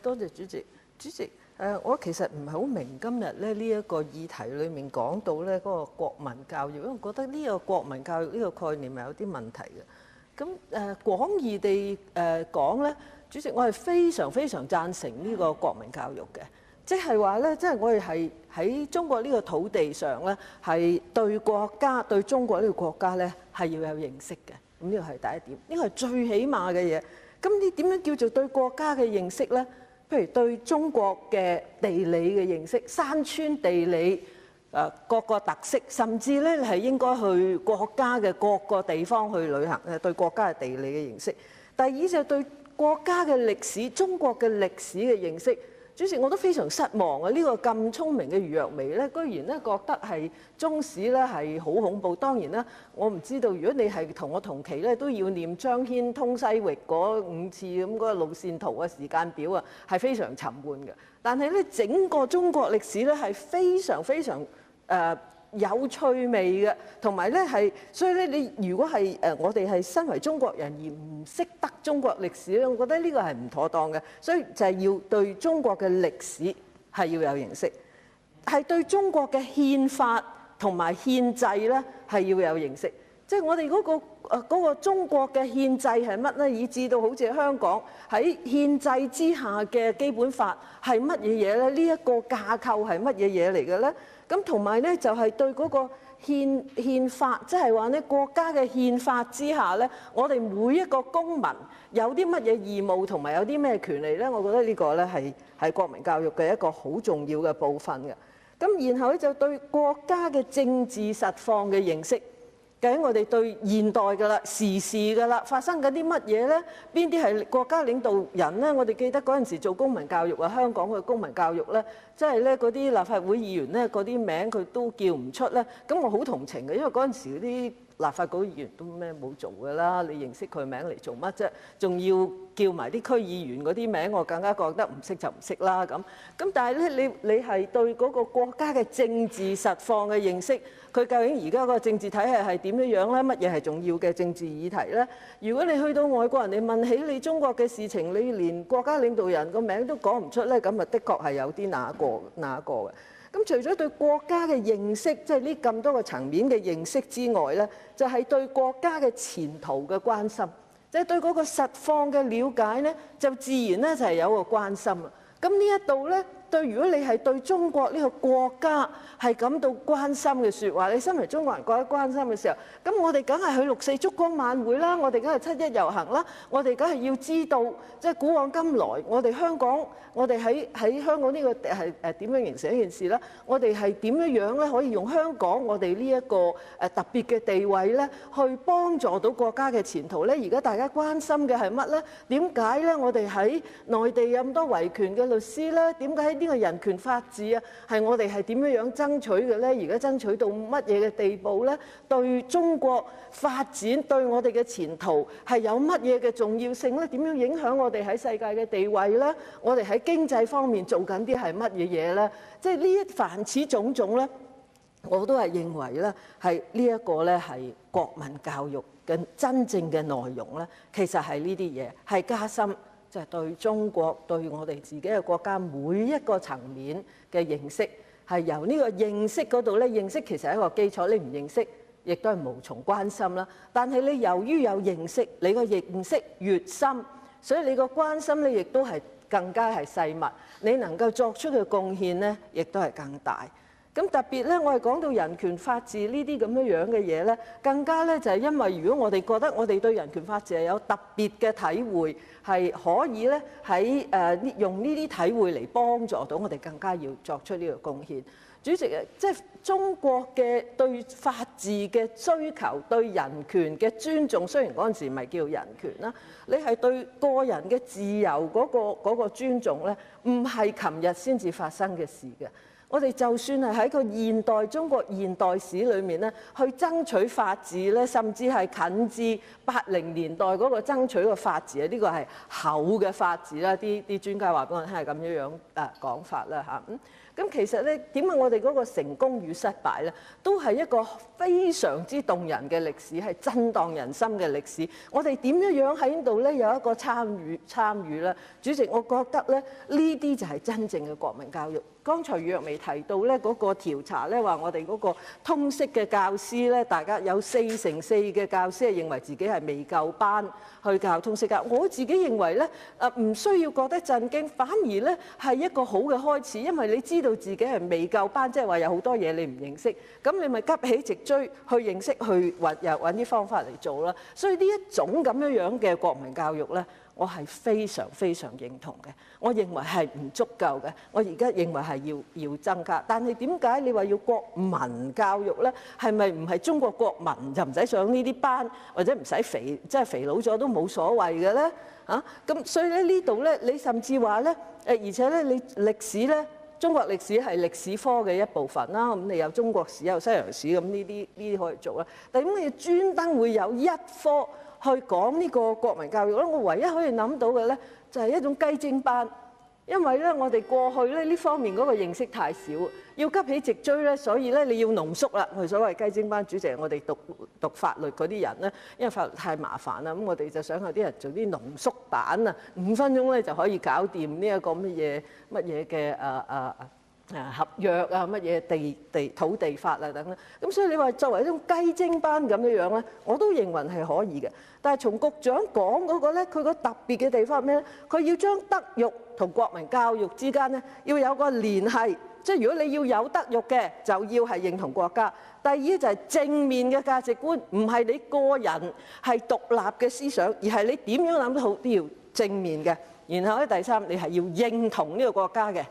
多謝主席。主席，我其實唔係好明今日咧呢一個議題裏面講到咧嗰個國民教育，因為我覺得呢個國民教育呢個概念係有啲問題嘅。咁廣義地講咧，主席，我係非常非常贊成呢個國民教育嘅，即係話咧，即係我哋係喺中國呢個土地上咧，係對國家對中國呢個國家咧係要有認識嘅。咁呢個係第一點，呢個係最起碼嘅嘢。咁你點樣叫做對國家嘅認識咧？譬如對中國嘅地理嘅認識，山川地理各個特色，甚至咧係應該去國家嘅各個地方去旅行，對國家嘅地理嘅認識。第二就係對國家嘅歷史，中國嘅歷史嘅認識。主席，我都非常失望啊！呢個咁聰明嘅余若薇咧，居然咧覺得係中史咧係好恐怖。當然啦，我唔知道如果你係同我同期咧，都要念張騫通西域嗰5次咁嗰個路線圖嘅時間表啊，係非常沉悶嘅。但係咧，整個中國歷史咧係非常非常有趣味嘅，同埋咧係，所以咧你如果係我哋係身為中國人而唔識得中國歷史咧，我覺得呢個係唔妥當嘅。所以就係要對中國嘅歷史係要有認識，係對中國嘅憲法同埋憲制咧係要有認識。即係我哋嗰個中國嘅憲制係乜咧？以至到好似香港喺憲制之下嘅基本法係乜嘢嘢咧？呢一個架構係乜嘢嘢嚟嘅咧？咁同埋咧就係對嗰個憲法，即係話咧國家嘅憲法之下咧，我哋每一個公民有啲乜嘢義務同埋有啲咩權利咧？我覺得呢個咧係國民教育嘅一個好重要嘅部分嘅。咁然後咧就對國家嘅政治實況嘅認識。究竟我哋對現代㗎啦、時事㗎啦，發生緊啲乜嘢咧？邊啲係國家領導人咧？我哋記得嗰陣時做公民教育啊，香港嘅公民教育咧，即係咧嗰啲立法會議員咧，嗰啲名佢都叫唔出咧。咁我好同情嘅，因為嗰陣時嗰啲立法局議員都咩冇做㗎啦，你認識佢名嚟做乜啫？仲要叫埋啲區議員嗰啲名，我更加覺得唔識就唔識啦咁。咁但係咧，你係對嗰個國家嘅政治實況嘅認識。佢究竟而家個政治體系係點樣樣咧？乜嘢係重要嘅政治議題咧？如果你去到外國人哋問起你中國嘅事情，你連國家領導人個名都講唔出咧，咁啊的確係有啲那個嘅。咁除咗對國家嘅認識，即係呢咁多個層面嘅認識之外咧，就係對國家嘅前途嘅關心，即係對嗰個實況嘅了解咧，就自然咧就係有個關心啦。咁呢一度咧。如果你係對中國呢個國家係感到關心嘅説話，你身為中國人覺得關心嘅時候，咁我哋梗係去6四燭光晚會啦，我哋梗係7·1遊行啦，我哋梗係要知道，即係古往今來，我哋香港，我哋喺香港呢個係點樣形成一件事啦？我哋係點樣樣咧可以用香港我哋呢一個特別嘅地位咧，去幫助到國家嘅前途咧？而家大家關心嘅係乜咧？點解咧？我哋喺內地有咁多維權嘅律師咧？點解喺呢個人權法治啊，係我哋係點樣樣爭取嘅咧？而家爭取到乜嘢嘅地步咧？對中國發展，對我哋嘅前途係有乜嘢嘅重要性咧？點樣影響我哋喺世界嘅地位咧？我哋喺經濟方面做緊啲係乜嘢嘢咧？即係呢一凡此種種咧，我都係認為咧係呢一個咧係國民教育嘅真正嘅內容咧，其實係呢啲嘢係加深。就係對中國對我哋自己嘅國家每一個層面嘅認識，係由呢個認識嗰度咧，認識其實係一個基礎，你唔認識亦都係無從關心啦。但係你由於有認識，你個認識越深，所以你個關心咧亦都係更加係細密，你能夠作出嘅貢獻咧，亦都係更大。咁特別咧，我係講到人權法治呢啲咁樣嘅嘢咧，更加咧就係因為如果我哋覺得我哋對人權法治係有特別嘅體會，係可以咧喺用呢啲體會嚟幫助到我哋更加要作出呢個貢獻。主席，即係中國嘅對法治嘅追求，對人權嘅尊重，雖然嗰陣時唔係叫人權啦，你係對個人嘅自由嗰個尊重咧，唔係琴日先至發生嘅事嘅。我哋就算係喺個現代中國現代史裏面咧，去爭取法治咧，甚至係近至80年代嗰個爭取嘅法治啊，呢個係厚嘅法治啦。啲專家話俾我聽係咁樣講法啦嚇。咁其實咧，點解我哋嗰個成功與失敗咧，都係一個非常之動人嘅歷史，係震盪人心嘅歷史。我哋點樣喺度咧有一個參與咧？主席，我覺得咧呢啲就係真正嘅國民教育。剛才若薇提到咧嗰個調查咧，話我哋嗰個通識嘅教師咧，大家有4%嘅教師係認為自己係未夠班去教通識教。我自己認為咧，唔需要覺得震驚，反而咧係一個好嘅開始，因為你知道自己係未夠班，即係話有好多嘢你唔認識，咁你咪急起直追去認識，去揾啲方法嚟做啦。所以呢一種咁樣嘅國民教育咧，我係非常非常認同嘅。我認為係唔足夠嘅，我而家認為係要增加。但係點解你話要國民教育咧？係咪唔係中國國民就唔使上呢啲班，或者唔使肥，即係肥佬咗都冇所謂嘅咧？咁所以咧呢度咧，你甚至話咧而且咧你歷史咧，中國歷史係歷史科嘅一部分啦。咁你有中國史有西洋史，咁呢啲可以做啦。但係點解你專登會有一科去講呢個國民教育咧？我唯一可以諗到嘅咧，就係一種雞精班，因為咧我哋過去咧呢方面嗰個認識太少，要急起直追咧，所以咧你要濃縮啦。我哋所謂雞精班，主席，我哋讀法律嗰啲人咧，因為法律太麻煩啦，咁我哋就想有啲人做啲濃縮版啊，5分鐘咧就可以搞掂呢一個乜嘢嘅合約啊，乜嘢土地法啊等等。咁所以你話作為一種雞精班咁樣咧，我都認為係可以嘅。但係從局長講嗰個咧，佢個特別嘅地方係咩咧？佢要將德育同國民教育之間咧要有個聯繫，即係如果你要有德育嘅，就要係認同國家。第二就係正面嘅價值觀，唔係你個人係獨立嘅思想，而係你點樣諗都好都要正面嘅。然後咧第三，你係要認同呢個國家嘅。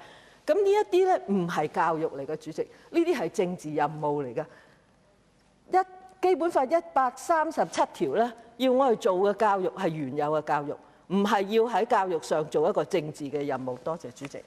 咁呢一啲咧唔係教育嚟嘅，主席，呢啲係政治任務嚟嘅。基本法137條咧，要我哋做嘅教育係原有嘅教育，唔係要喺教育上做一個政治嘅任務。多謝主席。